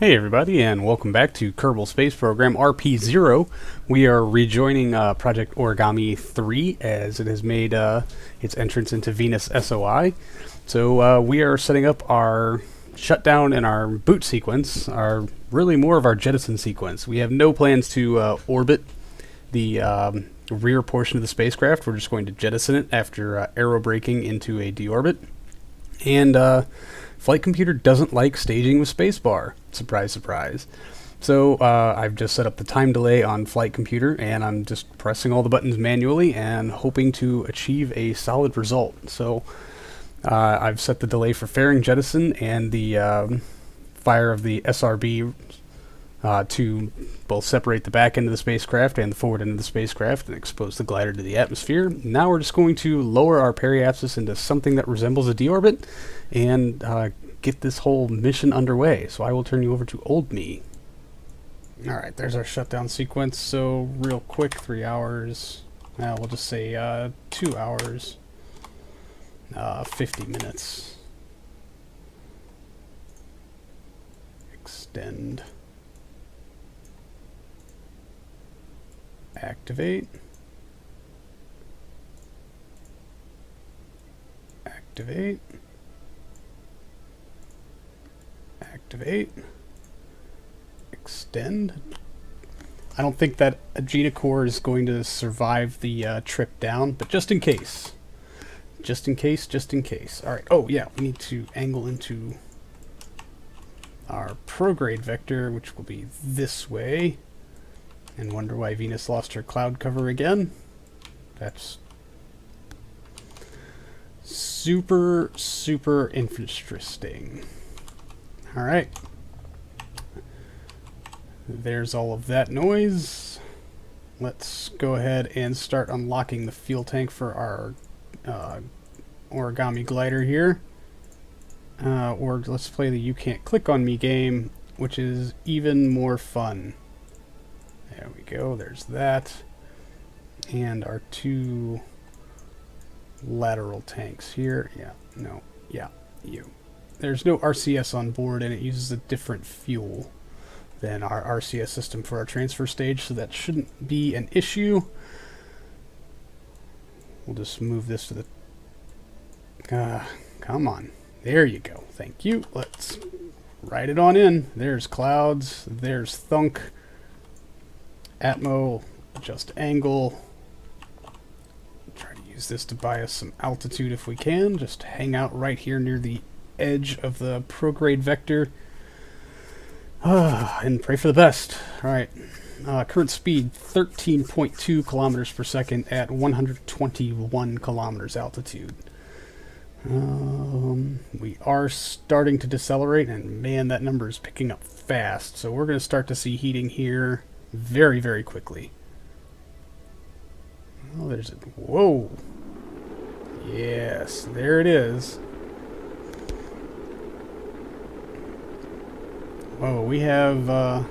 Hey everybody, and welcome back to Kerbal Space Program RP-0. We are rejoining Project Origami 3 as it has made its entrance into Venus SOI. So we are setting up our shutdown and our boot sequence, really more of our jettison sequence. We have no plans to orbit the rear portion of the spacecraft. We're just going to jettison it after aero braking into a deorbit. And flight computer doesn't like staging with spacebar. Surprise, surprise. So I've just set up the time delay on flight computer, and I'm just pressing all the buttons manually and hoping to achieve a solid result. So I've set the delay for fairing jettison and the fire of the SRB to both separate the back end of the spacecraft and the forward end of the spacecraft and expose the glider to the atmosphere. Now we're just going to lower our periapsis into something that resembles a deorbit and get this whole mission underway. So I will turn you over to old me. Alright, there's our shutdown sequence. So real quick, 3 hours. We'll just say 2 hours. 50 minutes. Extend. Activate. Activate. Activate. Extend. I don't think that Agena core is going to survive the trip down, but just in case. Just in case, just in case. Alright, oh yeah, we need to angle into our prograde vector, which will be this way. And wonder why Venus lost her cloud cover again. That's super, super interesting. Alright. There's all of that noise. Let's go ahead and start unlocking the fuel tank for our Origami Glider here. Or let's play the You Can't Click on Me game, which is even more fun. There we go, there's that. And our two lateral tanks here. Yeah, no, yeah, you. There's no RCS on board, and it uses a different fuel than our RCS system for our transfer stage, so that shouldn't be an issue. We'll just move this to the... come on. There you go. Thank you. Let's ride it on in. There's clouds. There's thunk. Atmo. Adjust angle. Try to use this to buy us some altitude if we can. Just hang out right here near the edge of the prograde vector. And pray for the best. Alright. Current speed 13.2 kilometers per second at 121 kilometers altitude. We are starting to decelerate, and man, that number is picking up fast. So we're going to start to see heating here very, very quickly. Oh, there's a... Whoa! Yes, there it is. Whoa, we have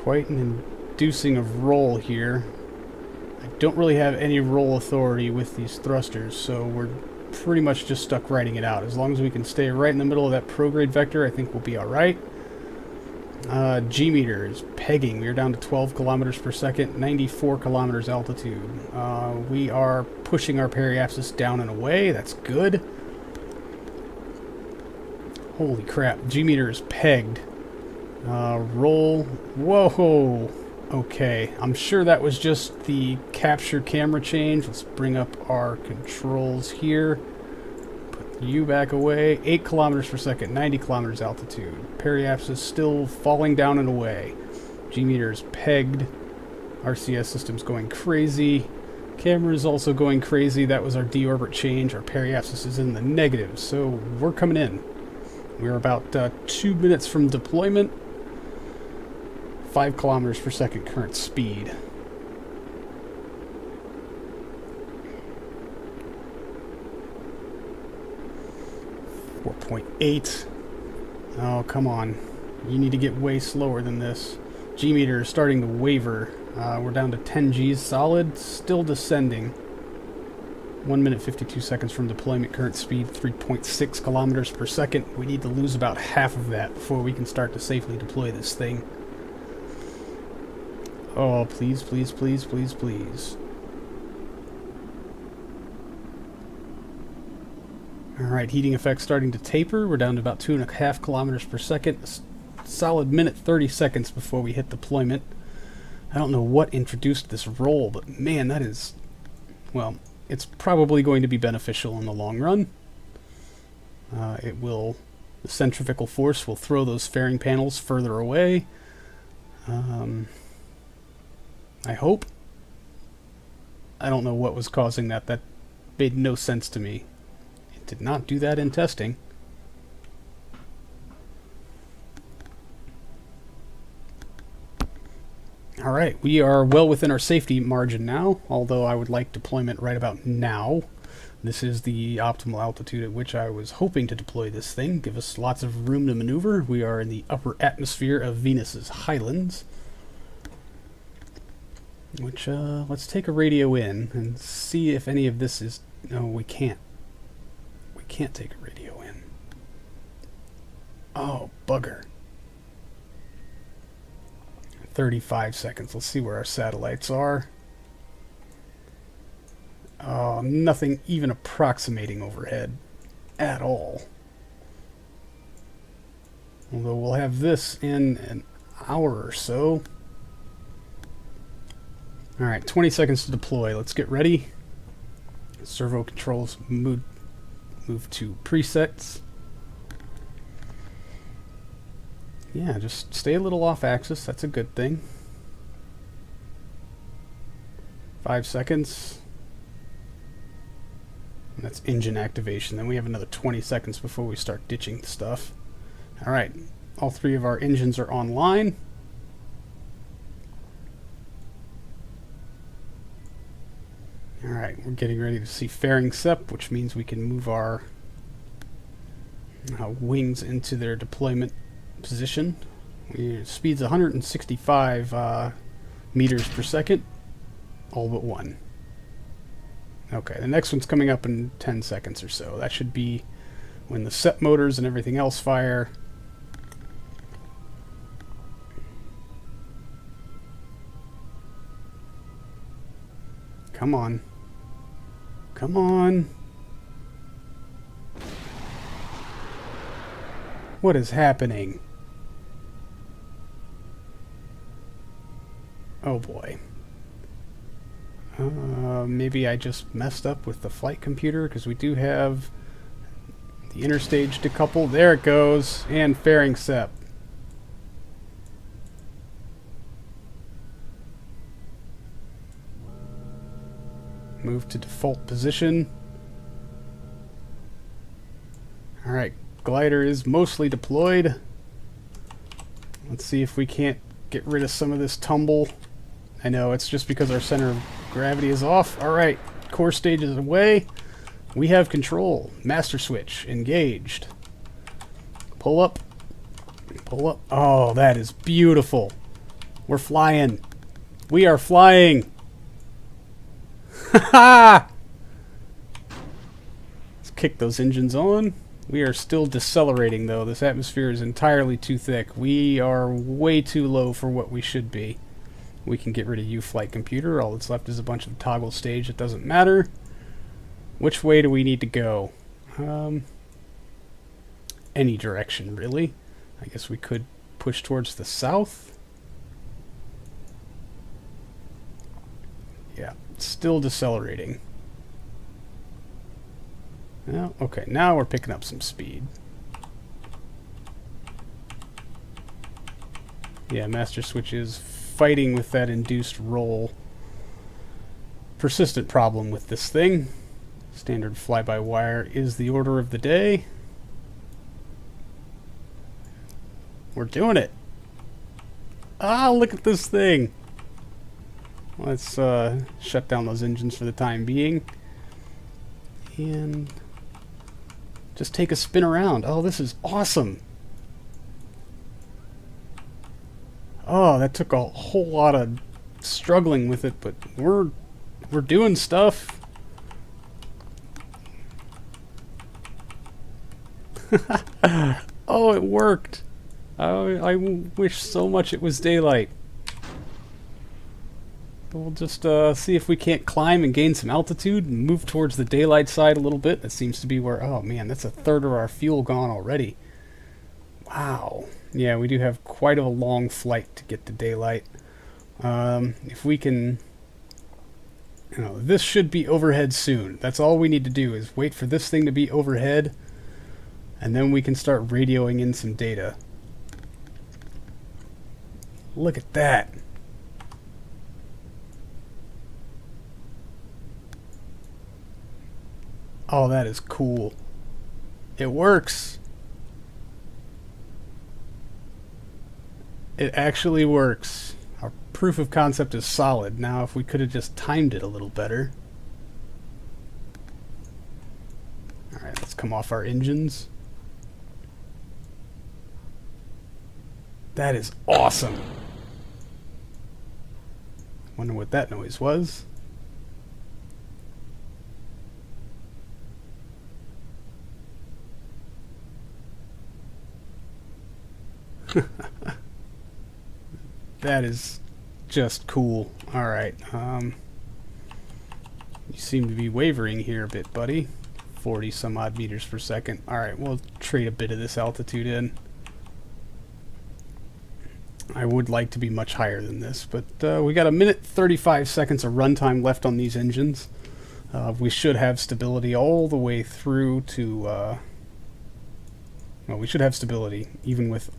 quite an inducing of roll here. I don't really have any roll authority with these thrusters, so we're pretty much just stuck riding it out. As long as we can stay right in the middle of that prograde vector, I think we'll be alright. G meter is pegging. We are down to 12 kilometers per second, 94 kilometers altitude. We are pushing our periapsis down and away. That's good. Holy crap. G meter is pegged. Roll. Whoa. Okay. I'm sure that was just the capture camera change. Let's bring up our controls here. Put you back away. 8 kilometers per second, 90 kilometers altitude. Periapsis still falling down and away. G meter is pegged. RCS system's going crazy. Camera is also going crazy. That was our deorbit change. Our periapsis is in the negative, so we're coming in. We're about 2 minutes from deployment. 5 kilometers per second current speed. .8. Oh, come on. You need to get way slower than this. G meter is starting to waver. We're down to 10 Gs solid, still descending. 1 minute 52 seconds from deployment, current speed 3.6 kilometers per second. We need to lose about half of that before we can start to safely deploy this thing. Oh, please, please, please, please, please. Alright, heating effect starting to taper. We're down to about 2.5 kilometers per second. Solid minute 30 seconds before we hit deployment. I don't know what introduced this roll, but man, that is... well, it's probably going to be beneficial in the long run. The centrifugal force will throw those fairing panels further away. I hope. I don't know what was causing that. That made no sense to me. It did not do that in testing. Alright, we are well within our safety margin now, although I would like deployment right about now. This is the optimal altitude at which I was hoping to deploy this thing. Give us lots of room to maneuver. We are in the upper atmosphere of Venus's highlands. Which, let's take a radio in and see if any of this is... no, we can't. We can't take a radio in. Oh, bugger. 35 seconds. Let's see where our satellites are. Oh, nothing even approximating overhead at all. Although we'll have this in an hour or so. Alright, 20 seconds to deploy. Let's get ready. Servo controls move to presets. Yeah, just stay a little off axis. That's a good thing. 5 seconds. And that's engine activation. Then we have another 20 seconds before we start ditching stuff. Alright, all 3 of our engines are online. Alright, we're getting ready to see fairing sep, which means we can move our wings into their deployment position. Speed's 165 meters per second, all but one. Okay, the next one's coming up in 10 seconds or so. That should be when the SEP motors and everything else fire. Come on. Come on. What is happening? Oh boy. Maybe I just messed up with the flight computer, because we do have the interstage decouple. There it goes. And fairing sep. Move to default position. Alright, glider is mostly deployed. Let's see if we can't get rid of some of this tumble. I know, it's just because our center of gravity is off. Alright, core stage is away. We have control. Master switch engaged. Pull up. Pull up. Oh, that is beautiful. We're flying. We are flying. Ha! Let's kick those engines on. We are still decelerating, though. This atmosphere is entirely too thick. We are way too low for what we should be. We can get rid of U flight computer. All that's left is a bunch of toggle stage. It doesn't matter. Which way do we need to go? Any direction, really. I guess we could push towards the south. Yeah, still decelerating. Well, okay, now we're picking up some speed. Yeah, master switch is fighting with that induced roll. Persistent problem with this thing. Standard fly-by-wire is the order of the day. We're doing it. Ah, look at this thing. Let's shut down those engines for the time being. And just take a spin around. Oh, this is awesome. Oh, that took a whole lot of struggling with it, but we're doing stuff. Oh, it worked! Oh, I wish so much it was daylight. We'll just see if we can't climb and gain some altitude and move towards the daylight side a little bit. That seems to be where... Oh man, that's a third of our fuel gone already. Wow. Yeah, we do have quite a long flight to get to daylight. If we can... You know, this should be overhead soon. That's all we need to do is wait for this thing to be overhead, and then we can start radioing in some data. Look at that. Oh, that is cool. It works. It actually works. Our proof of concept is solid. Now, if we could have just timed it a little better. Alright, let's come off our engines. That is awesome. Wonder what that noise was. That is just cool. Alright, you seem to be wavering here a bit, buddy. 40 some odd meters per second. Alright, we'll trade a bit of this altitude in. I would like to be much higher than this, but we got 1 minute 35 seconds of runtime left on these engines. We should have stability all the way through to... well, we should have stability even with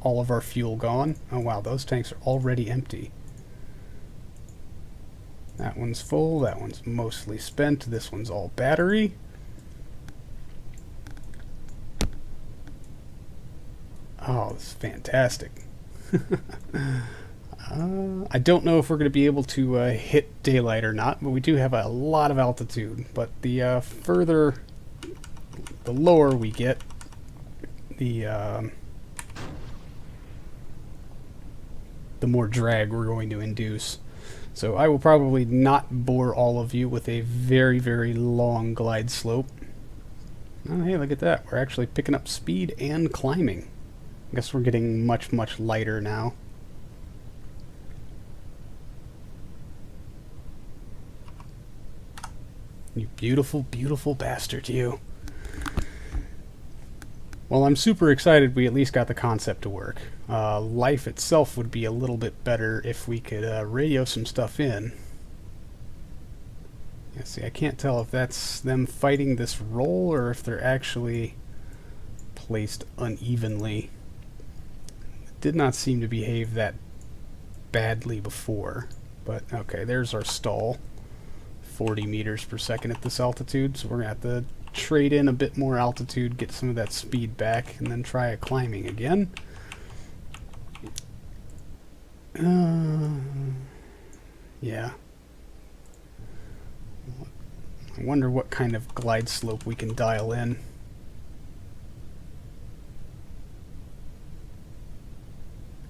all of our fuel gone. Oh wow, those tanks are already empty. That one's full, that one's mostly spent, this one's all battery. Oh, this is fantastic. I don't know if we're going to be able to hit daylight or not, but we do have a lot of altitude. But the the lower we get, the more drag we're going to induce. So I will probably not bore all of you with a very, very long glide slope. Oh, hey, look at that. We're actually picking up speed and climbing. I guess we're getting much, much lighter now. You beautiful, beautiful bastard, you. Well, I'm super excited we at least got the concept to work. Life itself would be a little bit better if we could radio some stuff in. Yeah, see, I can't tell if that's them fighting this roll or if they're actually placed unevenly. It did not seem to behave that badly before, but okay, there's our stall. 40 meters per second at this altitude, so we're going to have to trade in a bit more altitude, get some of that speed back, and then try climbing again. Yeah. I wonder what kind of glide slope we can dial in.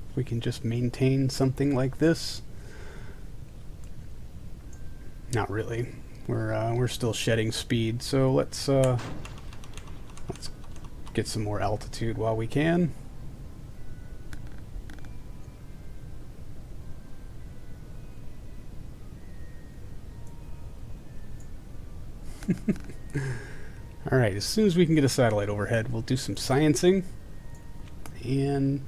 If we can just maintain something like this. Not really. We're still shedding speed, so let's get some more altitude while we can. Alright, as soon as we can get a satellite overhead, we'll do some sciencing. And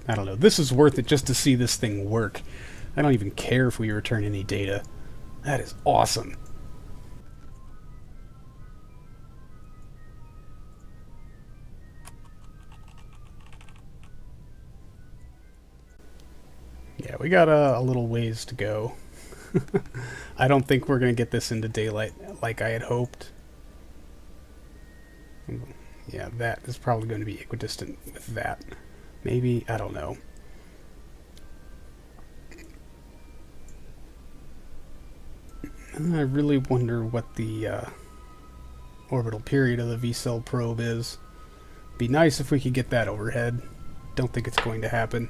I don't know, this is worth it just to see this thing work. I don't even care if we return any data. That is awesome. Yeah, we got a little ways to go. I don't think we're going to get this into daylight like I had hoped. Yeah, that is probably going to be equidistant with that. Maybe, I don't know. I really wonder what the orbital period of the V-cell probe is. Be nice if we could get that overhead. Don't think it's going to happen.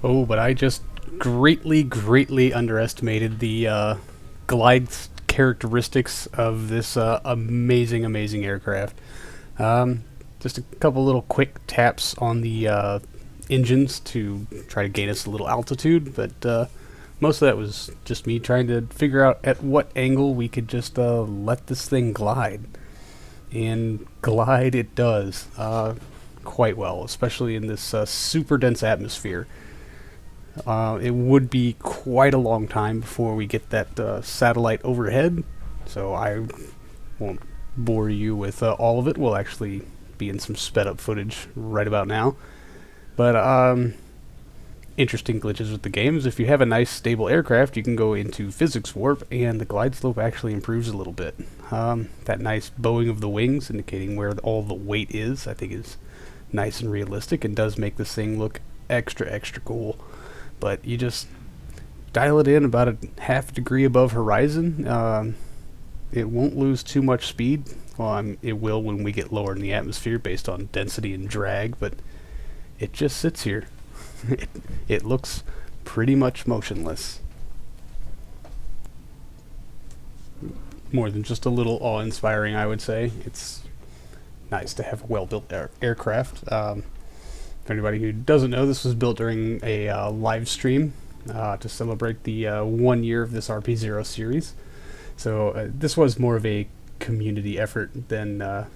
Oh, but I just greatly, greatly underestimated the glide characteristics of this amazing, amazing aircraft. Just a couple little quick taps on the engines to try to gain us a little altitude, but most of that was just me trying to figure out at what angle we could just let this thing glide. And glide it does quite well, especially in this super dense atmosphere. It would be quite a long time before we get that satellite overhead, so I won't bore you with all of it. We'll actually be in some sped up footage right about now. But interesting glitches with the game is if you have a nice stable aircraft, you can go into physics warp and the glide slope actually improves a little bit. That nice bowing of the wings indicating where all the weight is, I think is nice and realistic and does make this thing look extra cool. But you just dial it in about a half degree above horizon. It won't lose too much speed. Well, it will when we get lower in the atmosphere based on density and drag, but it just sits here. It looks pretty much motionless. More than just a little awe-inspiring, I would say. It's nice to have a well-built aircraft. For anybody who doesn't know, this was built during a live stream to celebrate the 1 year of this RP-0 series. So this was more of a community effort than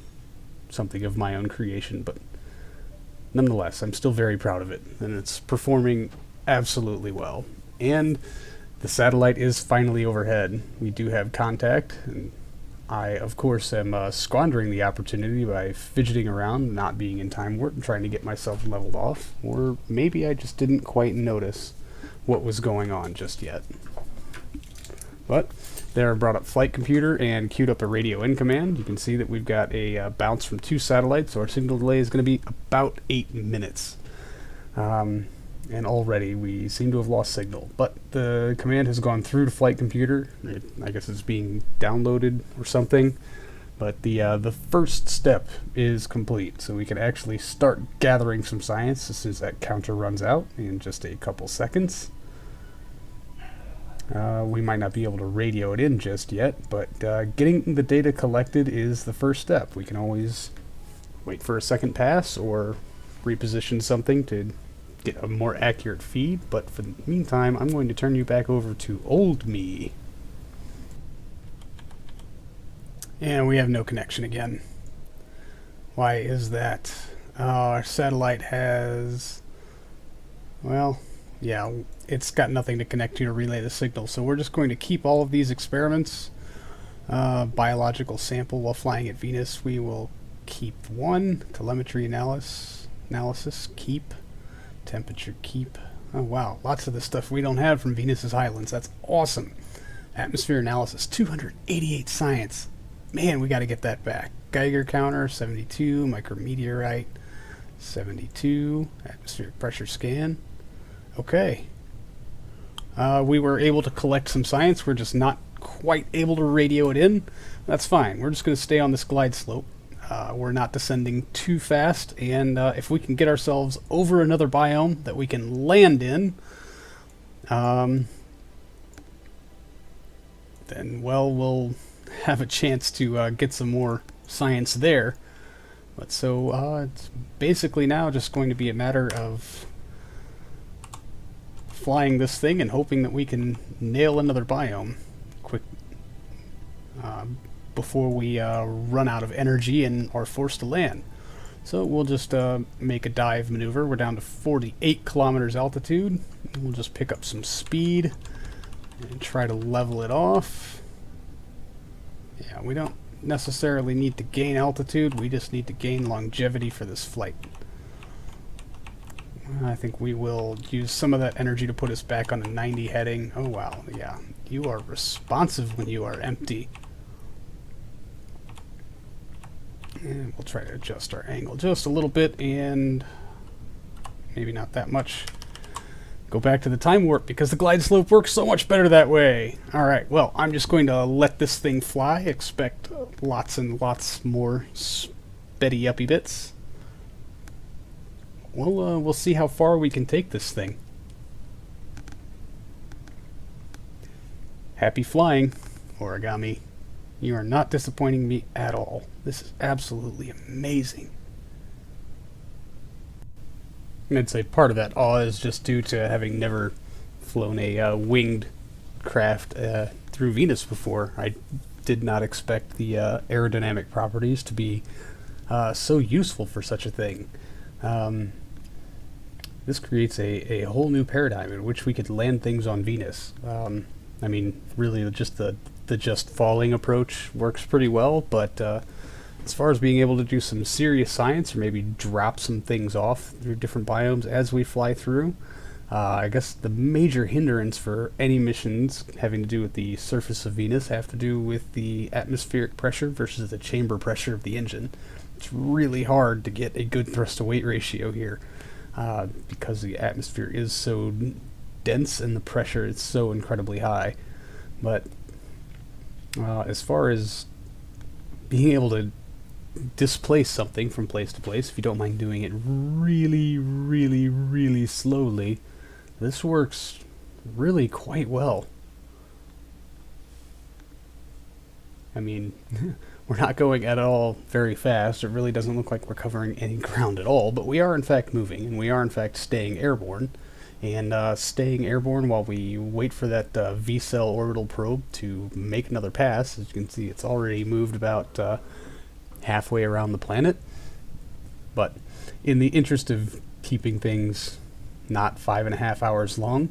something of my own creation, but nonetheless, I'm still very proud of it, and it's performing absolutely well. And the satellite is finally overhead. We do have contact, and I, of course, am squandering the opportunity by fidgeting around, not being in time warp, and trying to get myself leveled off. Or maybe I just didn't quite notice what was going on just yet. But there I brought up Flight Computer and queued up a radio in command. You can see that we've got a bounce from 2 satellites, so our signal delay is going to be about 8 minutes. And already we seem to have lost signal. But the command has gone through to Flight Computer. I guess it's being downloaded or something. But the first step is complete, so we can actually start gathering some science as soon as that counter runs out in just a couple seconds. We might not be able to radio it in just yet, but getting the data collected is the first step. We can always wait for a second pass or reposition something to get a more accurate feed, but for the meantime, I'm going to turn you back over to old me. And we have no connection again. Why is that? Our satellite has... well, yeah, it's got nothing to connect to relay the signal, so we're just going to keep all of these experiments. Biological sample while flying at Venus, we will keep 1. Telemetry analysis, keep. Temperature, keep. Oh wow, lots of the stuff we don't have from Venus's Highlands. That's awesome. Atmosphere analysis, 288 science. Man, we got to get that back. Geiger counter, 72. Micrometeorite, 72. Atmospheric pressure scan. Okay. We were able to collect some science. We're just not quite able to radio it in. That's fine. We're just going to stay on this glide slope. We're not descending too fast, and if we can get ourselves over another biome that we can land in, then, well, we'll have a chance to get some more science there. But so it's basically now just going to be a matter of flying this thing and hoping that we can nail another biome quick before we run out of energy and are forced to land. So we'll just make a dive maneuver. We're down to 48 kilometers altitude. We'll just pick up some speed and try to level it off. Yeah, we don't necessarily need to gain altitude, we just need to gain longevity for this flight. I think we will use some of that energy to put us back on a 90 heading. Oh wow, yeah, you are responsive when you are empty. And we'll try to adjust our angle just a little bit, and maybe not that much. Go back to the time warp because the glide slope works so much better that way. Alright, well, I'm just going to let this thing fly. Expect lots and lots more speddy uppy bits. We'll see how far we can take this thing. Happy flying. Origami. You are not disappointing me at all. This is absolutely amazing. And I'd say part of that awe is just due to having never flown a winged craft through Venus before. I did not expect the aerodynamic properties to be so useful for such a thing. This creates a whole new paradigm in which we could land things on Venus. I mean, really, just the just falling approach works pretty well, but as far as being able to do some serious science or maybe drop some things off through different biomes as we fly through, I guess the major hindrance for any missions having to do with the surface of Venus have to do with the atmospheric pressure versus the chamber pressure of the engine. It's really hard to get a good thrust-to-weight ratio here because the atmosphere is so dense and the pressure is so incredibly high. But as far as being able to displace something from place to place, if you don't mind doing it really, really, really slowly, this works really quite well. I mean, we're not going at all very fast. It really doesn't look like we're covering any ground at all, but we are in fact moving, and we are in fact staying airborne. And staying airborne while we wait for that V-cell orbital probe to make another pass. As you can see, it's already moved about halfway around the planet. But in the interest of keeping things not 5.5 hours long,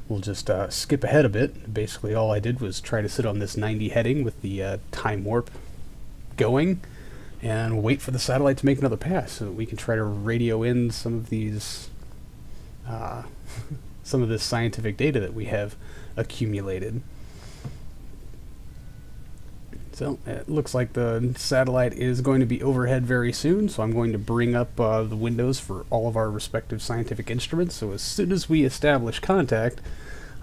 we'll just skip ahead a bit. Basically, all I did was try to sit on this 90 heading with the time warp going and wait for the satellite to make another pass so that we can try to radio in some of these some of this scientific data that we have accumulated. So it looks like the satellite is going to be overhead very soon, so I'm going to bring up the windows for all of our respective scientific instruments. So as soon as we establish contact,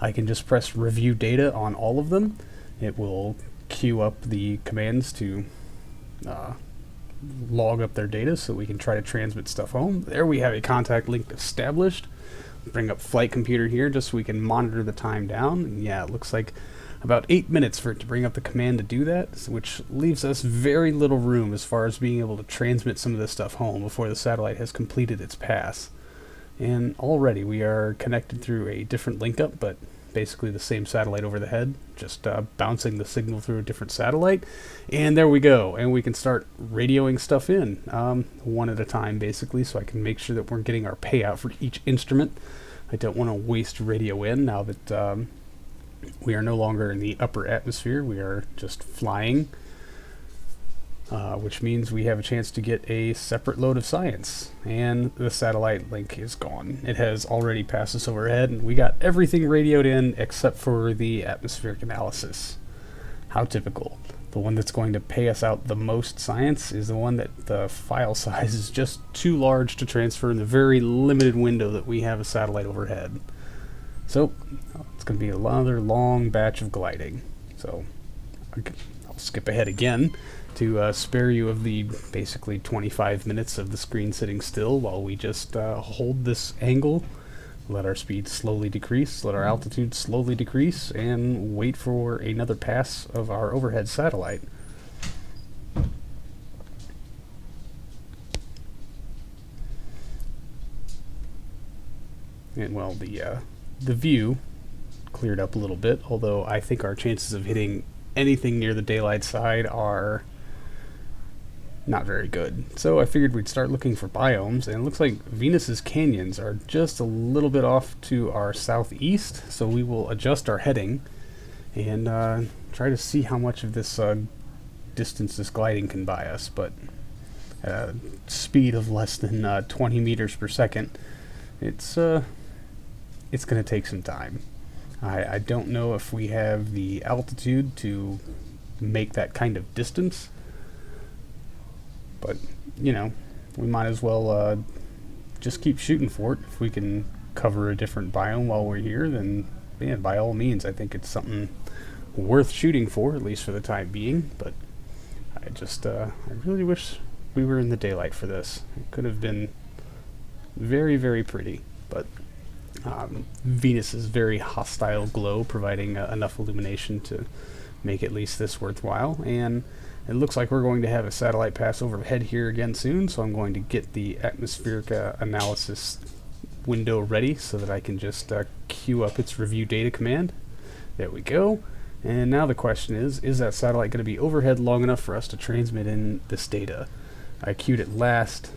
I can just press review data on all of them. It will queue up the commands to log up their data so we can try to transmit stuff home. There we have a contact link established. Bring up flight computer here just so we can monitor the time down. And yeah, it looks like about 8 minutes for it to bring up the command to do that, which leaves us very little room as far as being able to transmit some of this stuff home before the satellite has completed its pass. And already we are connected through a different link up, but basically the same satellite over the head, just bouncing the signal through a different satellite. And there we go, and we can start radioing stuff in one at a time basically, so I can make sure that we're getting our payout for each instrument. I don't want to waste radio in now that we are no longer in the upper atmosphere. We are just flying, which means we have a chance to get a separate load of science. And the satellite link is gone. It has already passed us overhead, and we got everything radioed in except for the atmospheric analysis. How typical. The one that's going to pay us out the most science is the one that the file size is just too large to transfer in the very limited window that we have a satellite overhead. So it's going to be another long batch of gliding. So I'll skip ahead again to spare you of the basically 25 minutes of the screen sitting still while we just hold this angle, let our speed slowly decrease, let our altitude slowly decrease, and wait for another pass of our overhead satellite. And well, the view cleared up a little bit, although I think our chances of hitting anything near the daylight side are not very good. So I figured we'd start looking for biomes, and it looks like Venus's canyons are just a little bit off to our southeast, so we will adjust our heading and try to see how much of this distance this gliding can buy us. But speed of less than 20 meters per second, it's going to take some time. I don't know if we have the altitude to make that kind of distance, but you know, we might as well just keep shooting for it. If we can cover a different biome while we're here, then yeah, by all means, I think it's something worth shooting for, at least for the time being. But I really wish we were in the daylight for this. It could have been very, very pretty, but Venus's very hostile glow providing enough illumination to make at least this worthwhile. And it looks like we're going to have a satellite pass overhead here again soon, so I'm going to get the atmospheric analysis window ready so that I can just queue up its review data command. There we go. And now the question is that satellite going to be overhead long enough for us to transmit in this data? I queued it last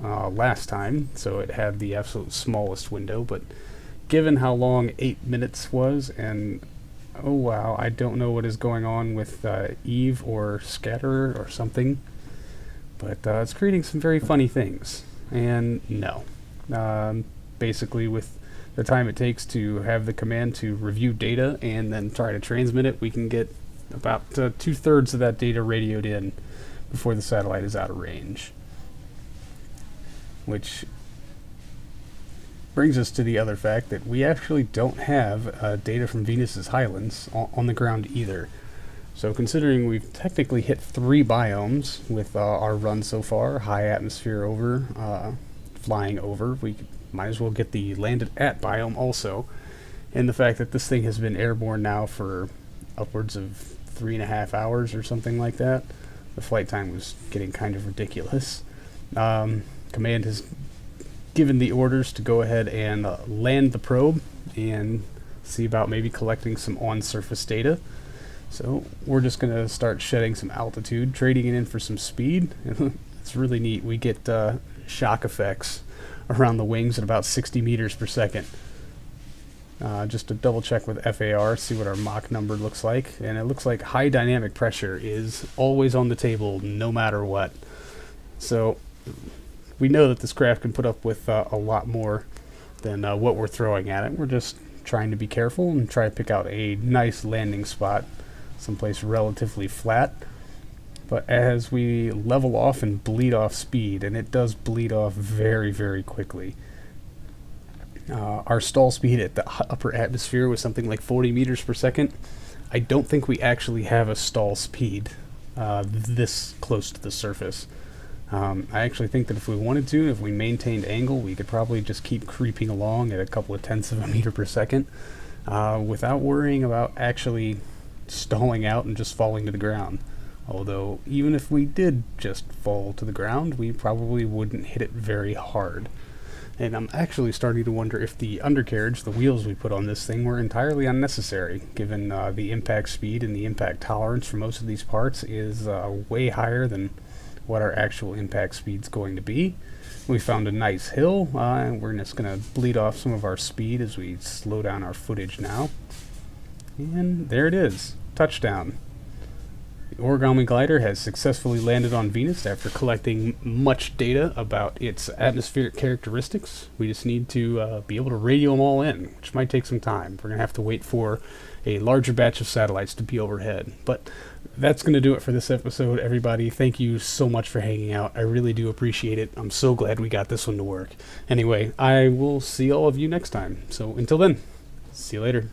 time, so it had the absolute smallest window, but given how long 8 minutes was, and oh wow, I don't know what is going on with Eve or Scatterer or something, but it's creating some very funny things. And no. Basically, with the time it takes to have the command to review data and then try to transmit it, we can get about 2/3 of that data radioed in before the satellite is out of range. Which brings us to the other fact that we actually don't have data from Venus's highlands on the ground either. So considering we've technically hit 3 biomes with our run so far, high atmosphere over, flying over, we might as well get the landed at biome also. And the fact that this thing has been airborne now for upwards of 3.5 hours or something like that, the flight time was getting kind of ridiculous. Command has given the orders to go ahead and land the probe and see about maybe collecting some on-surface data. So we're just going to start shedding some altitude, trading it in for some speed. It's really neat. We get shock effects around the wings at about 60 meters per second. Just to double check with FAR, see what our Mach number looks like. And it looks like high dynamic pressure is always on the table no matter what. So we know that this craft can put up with a lot more than what we're throwing at it. We're just trying to be careful and try to pick out a nice landing spot, someplace relatively flat. But as we level off and bleed off speed, and it does bleed off very, very quickly. Our stall speed at the upper atmosphere was something like 40 meters per second. I don't think we actually have a stall speed this close to the surface. I actually think that if we wanted to, if we maintained angle, we could probably just keep creeping along at a couple of tenths of a meter per second without worrying about actually stalling out and just falling to the ground. Although, even if we did just fall to the ground, we probably wouldn't hit it very hard. And I'm actually starting to wonder if the undercarriage, the wheels we put on this thing, were entirely unnecessary, given the impact speed and the impact tolerance for most of these parts is way higher than what our actual impact speed's going to be. We found a nice hill, and we're just going to bleed off some of our speed as we slow down our footage now. And there it is, touchdown. The Origami Glider has successfully landed on Venus after collecting much data about its atmospheric characteristics. We just need to be able to radio them all in, which might take some time. We're going to have to wait for a larger batch of satellites to be overhead. But that's going to do it for this episode, everybody. Thank you so much for hanging out. I really do appreciate it. I'm so glad we got this one to work. Anyway, I will see all of you next time. So until then, see you later.